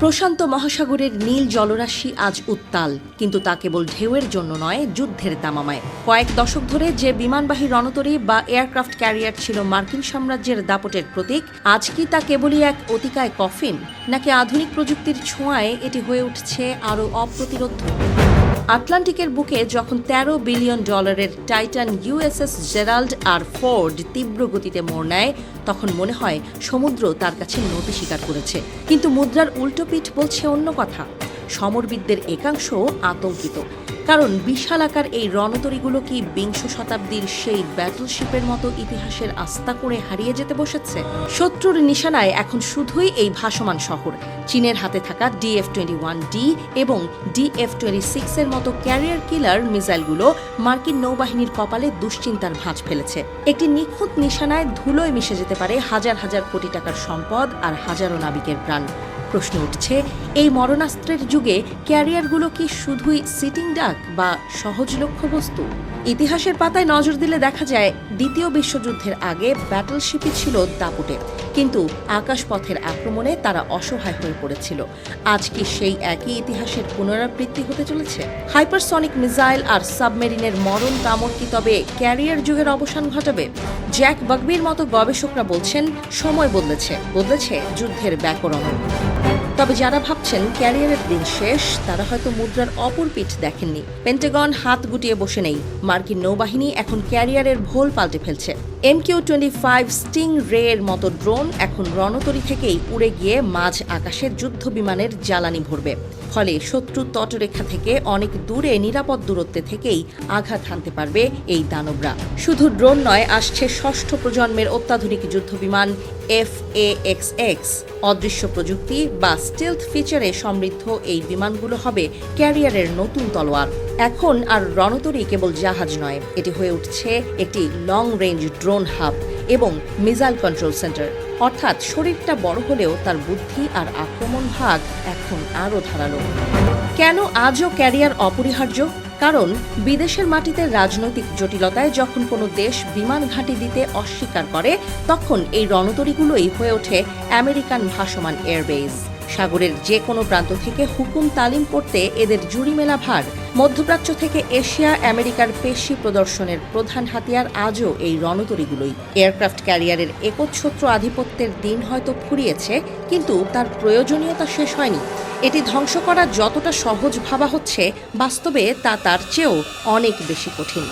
প্রশান্ত মহাসাগরের নীল জলরাশি আজ উত্তাল, কিন্তু তা কেবল ঢেউয়ের জন্য নয়, যুদ্ধের তামামায়। কয়েক দশক ধরে যে বিমানবাহী রণতরী বা এয়ারক্রাফট ক্যারিয়ার ছিল মার্কিন সাম্রাজ্যের দাপটের প্রতীক, আজ কি তা কেবলই এক অতিকায় কফিন, নাকি আধুনিক প্রযুক্তির ছোঁয়ায় এটি হয়ে উঠছে আরও অপ্রতিরোধ্য? আটলান্টিকের বুকে যখন $13 billion Titan USS Gerald R Ford তীব্র গতিতে মোড় নেয়, তখন মনে হয় সমুদ্র তার কাছে নতি স্বীকার করেছে। কিন্তু মুদ্রার উল্টো পিঠ বলছে অন্য কথা। সমরবিদদের একাংশ আতঙ্কিত, কারণ বিশালাকার এই রণতরীগুলো কি বিংশ শতাব্দীর সেই ব্যাটলশিপের মতো ইতিহাসের আস্থা করে হারিয়ে যেতে বসেছে? শত্রুর নিশানায় এখন শুধুই এই ভাসমান শহর। চীনের হাতে থাকা DF-21D এবং DF-26 এর মতো ক্যারিয়ার কিলার মিসাইলগুলো মার্কিন নৌবাহিনীর কপালে দুশ্চিন্তার ভাঁজ ফেলেছে। একটি নিখুঁত নিশানায় ধুলোয় মিশে যেতে পারে হাজার হাজার কোটি টাকার সম্পদ আর হাজারো নাবিকের প্রাণ। প্রশ্ন উঠছে, এই মরণাস্ত্রের যুগে ক্যারিয়ারগুলো কি শুধুই সিটিং ডাক বা সহজ লক্ষ্যবস্তু? ইতিহাসের পাতায় নজর দিলে দেখা যায়, দ্বিতীয় বিশ্বযুদ্ধের আগে ব্যাটলশিপই ছিল দাপুটে, কিন্তু আকাশপথের আক্রমণে তারা অসহায় হয়ে পড়েছিল। আজ কি সেই একই ইতিহাসের পুনরাবৃত্তি হতে চলেছে? হাইপারসনিক মিসাইল আর সাবমেরিনের মরণ কামড় কি তবে ক্যারিয়ার যুগের অবসান ঘটাবে? জ্যাক বাগবির মতো গবেষকরা বলছেন, সময় বদলেছে যুদ্ধের ব্যাকরণ। তবে যারা ভাবছেন ক্যারিয়ারের দিন শেষ, তারা হয়তো মুদ্রার অপর পিঠ দেখেননি। পেন্টাগন হাত গুটিয়ে বসে নেই। মার্কিন নৌবাহিনী এখন ক্যারিয়ারের ভোল পাল্টে ফেলছে। MQ-25 স্টিং রে এর মতো ড্রোন এখন রণতরী থেকেই উড়ে গিয়ে মাঝ আকাশের যুদ্ধ বিমানের জ্বালানি ভরবে। ফলে শত্রু তটরেখা থেকে অনেক দূরে নিরাপদ দূরত্বে থেকেই আঘাত হানতে পারবে এই দানবরা। শুধু ড্রোন নয়, আসছে ষষ্ঠ প্রজন্মের অত্যাধুনিক যুদ্ধবিমান FA-XX। অদৃশ্য প্রযুক্তি বা স্টেলথ ফিচারে সমৃদ্ধ এই বিমানগুলো হবে ক্যারিয়ারের নতুন তলোয়ার। এখন আর রণতরী কেবল জাহাজ নয়, এটি হয়ে উঠছে একটি লং রেঞ্জ ড্রোন হাব এবং মিসাইল কন্ট্রোল সেন্টার। অর্থাৎ শরীরটা বড় হলেও তার বুদ্ধি আর আক্রমণ ভাগ এখন আরও ধারালো। কেন আজও ক্যারিয়ার অপরিহার্য? কারণ বিদেশের মাটিতে রাজনৈতিক জটিলতায় যখন কোনো দেশ বিমান ঘাঁটি দিতে অস্বীকার করে, তখন এই রণতরীগুলোই হয়ে ওঠে আমেরিকান ভাসমান এয়ারবেস। সাগরের যে কোনো প্রান্ত থেকে হুকুম তালিম করতে এদের জুড়ি মেলা ভার। মধ্যপ্রাচ্য থেকে এশিয়া আমেরিকার পেশি প্রদর্শনের প্রধান হাতিয়ার আজও এই রণতরীগুলোই। এয়ারক্রাফট ক্যারিয়ারের একচ্ছত্র আধিপত্যের দিন হয়তো ফুরিয়েছে, কিন্তু তার প্রয়োজনীয়তা শেষ হয়নি। এটি ধ্বংস করা যতটা সহজ ভাবা হচ্ছে, বাস্তবে তা তার চেয়েও অনেক বেশি কঠিন।